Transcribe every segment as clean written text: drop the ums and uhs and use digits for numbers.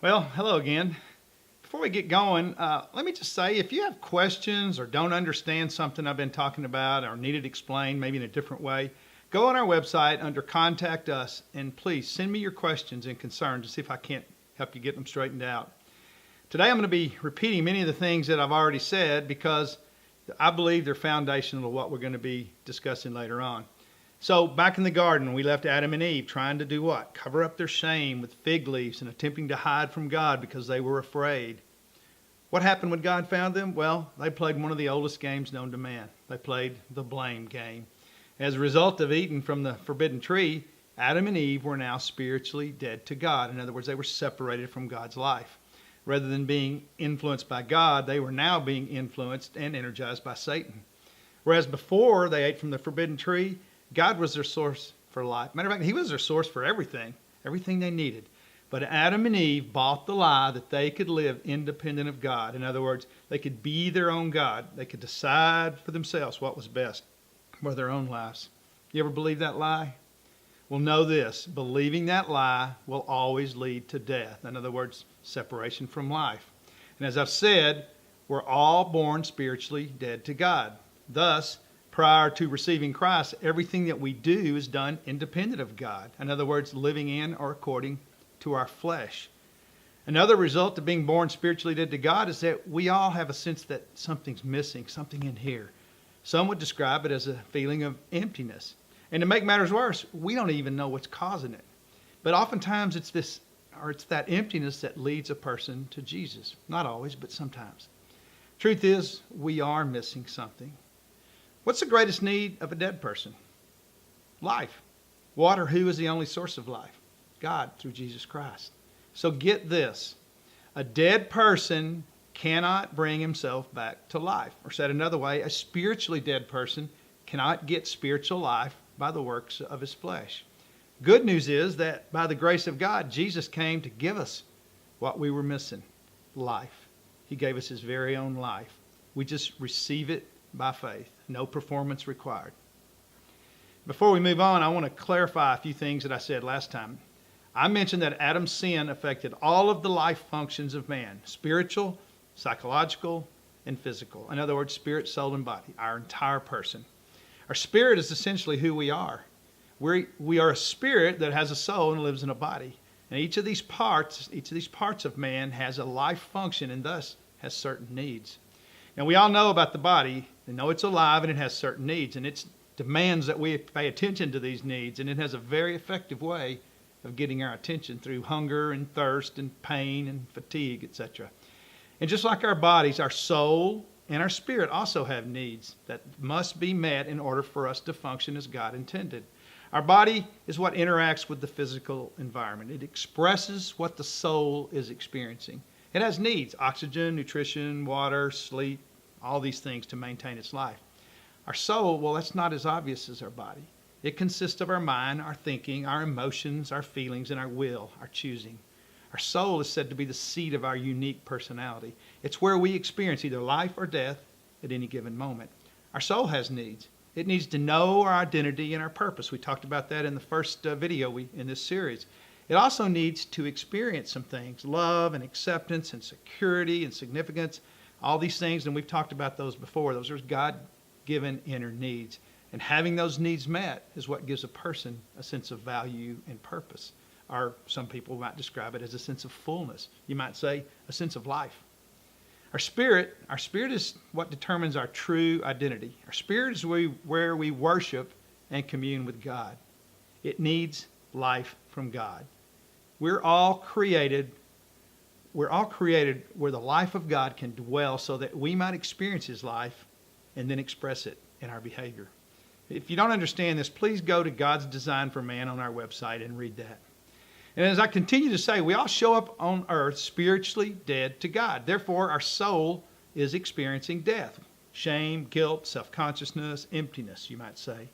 Well, hello again. Before we get going, let me just say if you have questions or don't understand something I've been talking about or need it explained maybe in a different way, go on our website under Contact Us and please send me your questions and concerns to see if I can't help you get them straightened out. Today I'm going to be repeating many of the things that I've already said because I believe they're foundational to what we're going to be discussing later on. So back in the garden, we left Adam and Eve trying to do what? Cover up their shame with fig leaves and attempting to hide from God because they were afraid. What happened when God found them? Well, they played one of the oldest games known to man. They played the blame game. As a result of eating from the forbidden tree, Adam and Eve were now spiritually dead to God. In other words, they were separated from God's life. Rather than being influenced by God, they were now being influenced and energized by Satan. Whereas before they ate from the forbidden tree, God was their source for life. Matter of fact, He was their source for everything they needed. But Adam and Eve bought the lie that they could live independent of God. In other words, they could be their own God. They could decide for themselves what was best for their own lives. You ever believe that lie? Well, know this. Believing that lie will always lead to death. In other words, separation from life. And as I've said, we're all born spiritually dead to God. Thus, prior to receiving Christ, everything that we do is done independent of God. In other words, living in or according to our flesh. Another result of being born spiritually dead to God is that we all have a sense that something's missing, something in here. Some would describe it as a feeling of emptiness. And to make matters worse, we don't even know what's causing it. But oftentimes it's that emptiness that leads a person to Jesus. Not always, but sometimes. Truth is, we are missing something. What's the greatest need of a dead person? Life. Water, who is the only source of life? God, through Jesus Christ. So get this. A dead person cannot bring himself back to life. Or said another way, a spiritually dead person cannot get spiritual life by the works of his flesh. Good news is that by the grace of God, Jesus came to give us what we were missing, life. He gave us His very own life. We just receive it by faith. No performance required. Before we move on, I want to clarify a few things that I said last time. I mentioned that Adam's sin affected all of the life functions of man, spiritual, psychological, and physical. In other words, spirit, soul, and body, our entire person. Our spirit is essentially who we are. We are a spirit that has a soul and lives in a body. And each of these parts of man has a life function and thus has certain needs. Now we all know about the body and know it's alive and it has certain needs, and it demands that we pay attention to these needs, and it has a very effective way of getting our attention through hunger and thirst and pain and fatigue, etc. And just like our bodies, our soul and our spirit also have needs that must be met in order for us to function as God intended. Our body is what interacts with the physical environment. It expresses what the soul is experiencing. It has needs: oxygen, nutrition, water, sleep, all these things to maintain its life. Our soul, well, that's not as obvious as our body. It consists of our mind, our thinking, our emotions, our feelings, and our will, our choosing. Our soul is said to be the seat of our unique personality. It's where we experience either life or death at any given moment. Our soul has needs. It needs to know our identity and our purpose. We talked about that in the first video in this series. It also needs to experience some things: love and acceptance and security and significance, all these things, and we've talked about those before. Those are God-given inner needs. And having those needs met is what gives a person a sense of value and purpose. Or some people might describe it as a sense of fullness. You might say a sense of life. Our spirit is what determines our true identity. Our spirit is where we worship and commune with God. It needs life from God. We're all created where the life of God can dwell so that we might experience His life and then express it in our behavior. If you don't understand this, please go to God's Design for Man on our website and read that. And as I continue to say, we all show up on earth spiritually dead to God. Therefore, our soul is experiencing death: shame, guilt, self-consciousness, emptiness, you might say.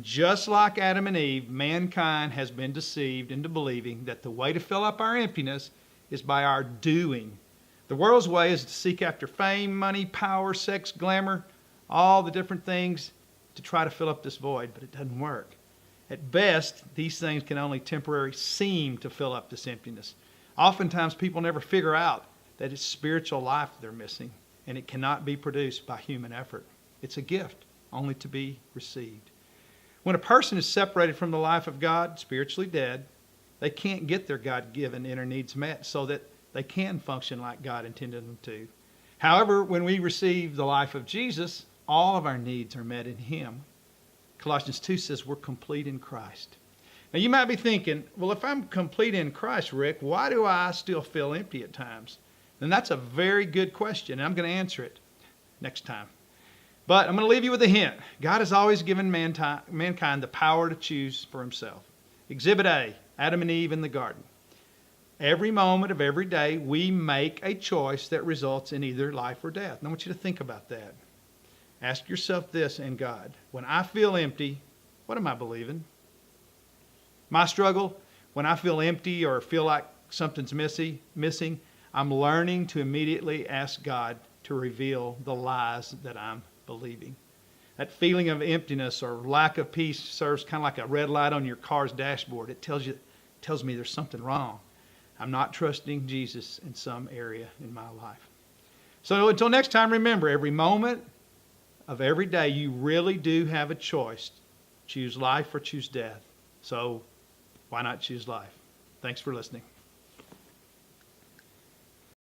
Just like Adam and Eve, mankind has been deceived into believing that the way to fill up our emptiness is by our doing. The world's way is to seek after fame, money, power, sex, glamour, all the different things to try to fill up this void, but it doesn't work. At best, these things can only temporarily seem to fill up this emptiness. Oftentimes people never figure out that it's spiritual life they're missing, and it cannot be produced by human effort. It's a gift only to be received. When a person is separated from the life of God, spiritually dead, they can't get their God-given inner needs met so that they can function like God intended them to. However, when we receive the life of Jesus, all of our needs are met in Him. Colossians 2 says we're complete in Christ. Now you might be thinking, well, if I'm complete in Christ, Rick, why do I still feel empty at times? And that's a very good question, and I'm going to answer it next time. But I'm going to leave you with a hint. God has always given mankind the power to choose for himself. Exhibit A, Adam and Eve in the garden. Every moment of every day, we make a choice that results in either life or death. And I want you to think about that. Ask yourself this and God. When I feel empty, what am I believing? My struggle, when I feel empty or feel like something's missing, I'm learning to immediately ask God to reveal the lies that I'm believing. That feeling of emptiness or lack of peace serves kind of like a red light on your car's dashboard. It tells me there's something wrong. I'm not trusting Jesus in some area in my life. So until next time, remember, every moment of every day, you really do have a choice. Choose life or choose death. So why not choose life? Thanks for listening.